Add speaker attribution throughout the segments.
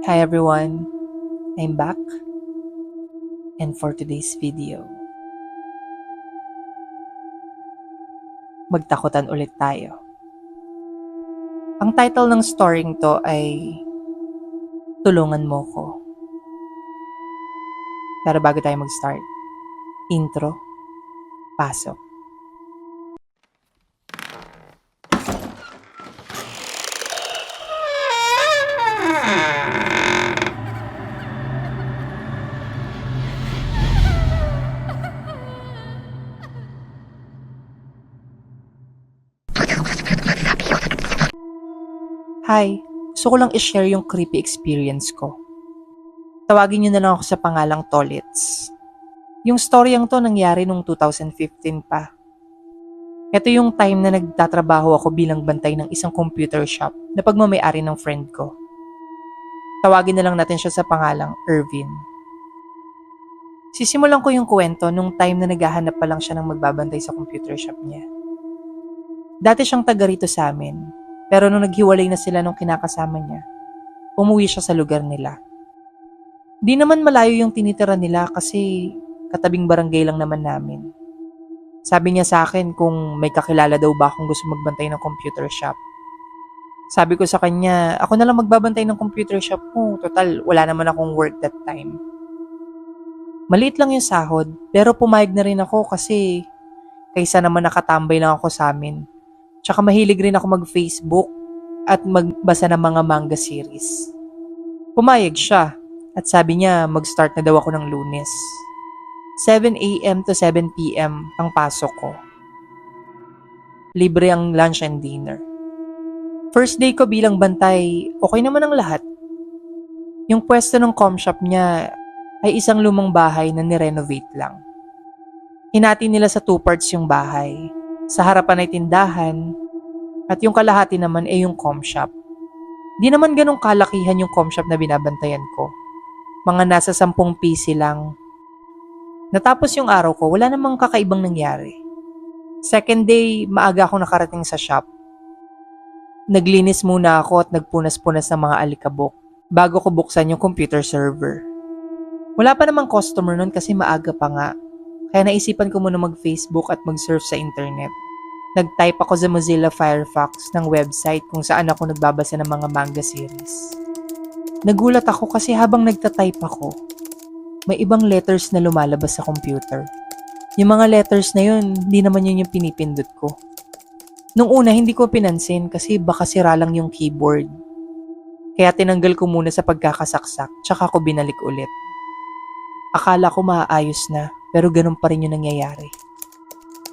Speaker 1: Hi everyone, I'm back and for today's video, magtakutan ulit tayo. Ang title ng storyng to ay Tulungan Mo Ko. Pero bago tayo mag-start, intro, pasok. Hi, gusto ko lang i-share yung creepy experience ko. Tawagin niyo na lang ako sa pangalang Tolits. Yung storyang to nangyari nung 2015 pa. Ito yung time na nagtatrabaho ako bilang bantay ng isang computer shop na pagmamayari ng friend ko. Tawagin na lang natin siya sa pangalang Irvin. Sisimulan ko yung kwento nung time na naghahanap pa lang siya ng magbabantay sa computer shop niya. Dati siyang taga rito sa amin, pero nung naghiwalay na sila nung kinakasama niya, umuwi siya sa lugar nila. Di naman malayo yung tinitira nila kasi katabing barangay lang naman namin. Sabi niya sa akin kung may kakilala daw ba akong gusto magbantay ng computer shop. Sabi ko sa kanya, ako na lang magbabantay ng computer shop mo, total wala naman akong work that time. Maliit lang yung sahod, pero pumayag na rin ako kasi kaysa naman nakatambay lang ako sa amin. Tsaka mahilig rin ako mag-Facebook at magbasa ng mga manga series. Pumayag siya at sabi niya mag-start na daw ako ng Lunes. 7 a.m. to 7 p.m. ang pasok ko. Libre ang lunch and dinner. First day ko bilang bantay, okay naman ang lahat. Yung pwesto ng com shop niya ay isang lumang bahay na nirenovate lang. Hinati nila sa 2 parts yung bahay. Sa harapan ay tindahan at yung kalahati naman ay yung com shop. Di naman ganong kalakihan yung com shop na binabantayan ko. Mga nasa 10 PC lang. Natapos yung araw ko, wala namang kakaibang nangyari. Second day, maaga akong nakarating sa shop. Naglinis muna ako at nagpunas-punas ng mga alikabok bago ko buksan yung computer server. Wala pa namang customer nun kasi maaga pa nga. Kaya naisipan ko muna mag-Facebook at mag-surf sa internet. Nag-type ako sa Mozilla Firefox ng website kung saan ako nagbabasa ng mga manga series. Nagulat ako kasi habang nagtatype ako, may ibang letters na lumalabas sa computer. Yung mga letters na yun, hindi naman yun yung pinipindot ko. Nung una, hindi ko pinansin kasi baka sira lang yung keyboard. Kaya tinanggal ko muna sa pagkakasaksak, tsaka ko binalik ulit. Akala ko maayos na, pero ganun pa rin yung nangyayari.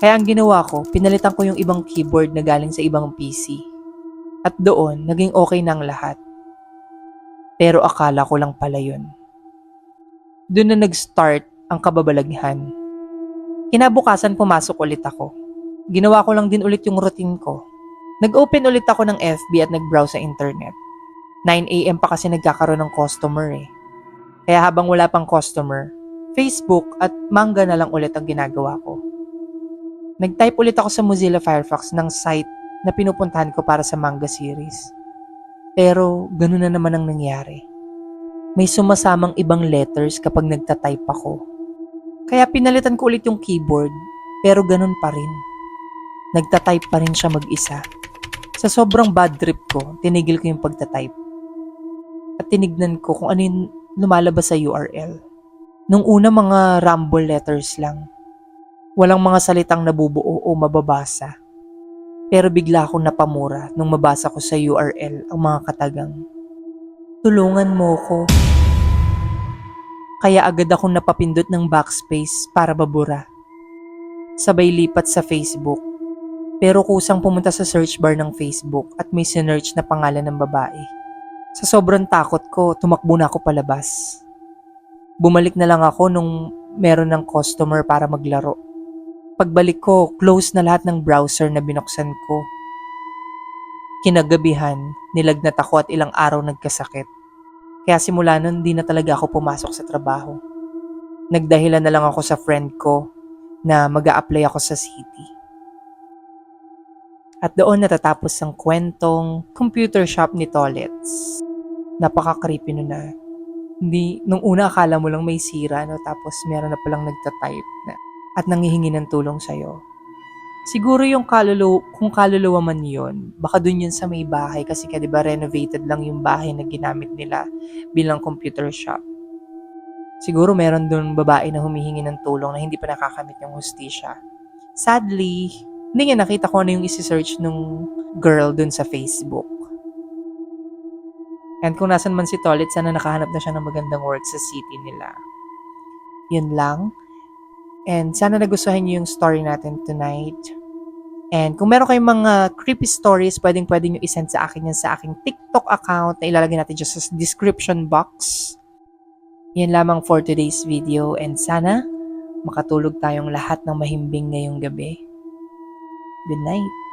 Speaker 1: Kaya ang ginawa ko, pinalitan ko yung ibang keyboard na galing sa ibang PC. At doon, naging okay na ang lahat. Pero akala ko lang pala yun. Doon na nag-start ang kababalaghan. Kinabukasan pumasok ulit ako. Ginawa ko lang din ulit yung routine ko. Nag-open ulit ako ng FB at nag-browse sa internet. 9 a.m. pa kasi nagkakaroon ng customer eh. Kaya habang wala pang customer, Facebook at manga na lang ulit ang ginagawa ko. Nag-type ulit ako sa Mozilla Firefox ng site na pinupuntahan ko para sa manga series. Pero ganun na naman ang nangyari. May sumasamang ibang letters kapag nagtatype ako. Kaya pinalitan ko ulit yung keyboard, pero ganun pa rin. Nagtatype pa rin siya mag-isa. Sa sobrang bad trip ko, tinigil ko yung pagtatype. At tinignan ko kung ano yung lumalabas sa URL. Nung una mga rumble letters lang. Walang mga salitang nabubuo o mababasa. Pero bigla akong napamura nung mabasa ko sa URL ang mga katagang, tulungan mo ko. Kaya agad akong napapindot ng backspace para mabura. Sabay lipat sa Facebook. Pero kusang pumunta sa search bar ng Facebook at may sinearch na pangalan ng babae. Sa sobrang takot ko, tumakbo na ako palabas. Bumalik na lang ako nung meron ng customer para maglaro. Pagbalik ko, close na lahat ng browser na binuksan ko. Kinagabihan, nilagnat ako at ilang araw nagkasakit. Kaya simula nun, di na talaga ako pumasok sa trabaho. Nagdahilan na lang ako sa friend ko na mag-a-apply ako sa city. At doon natatapos ang kwentong computer shop ni Tolets. Napaka-creepy nun na. Hindi, nung una akala mo lang may sira, no? Tapos meron na palang nagta-type na at nanghihingi ng tulong sa'yo. Siguro yung kung kaluluwa man yun, baka dun yun sa may bahay kasi ka diba renovated lang yung bahay na ginamit nila bilang computer shop. Siguro meron dun babae na humihingi ng tulong na hindi pa nakakamit yung hustisya. Sadly, hindi nga nakita ko ano yung isi-search nung girl dun sa Facebook. And kung nasan man si Tolit, sana nakahanap na siya ng magandang work sa city nila. Yun lang. And sana nagustuhan niyo yung story natin tonight. And kung meron kayong mga creepy stories, pwedeng nyo isend sa akin yan sa aking TikTok account na ilalagay natin dyan sa description box. Yan lamang for today's video and sana makatulog tayong lahat ng mahimbing ngayong gabi. Good night.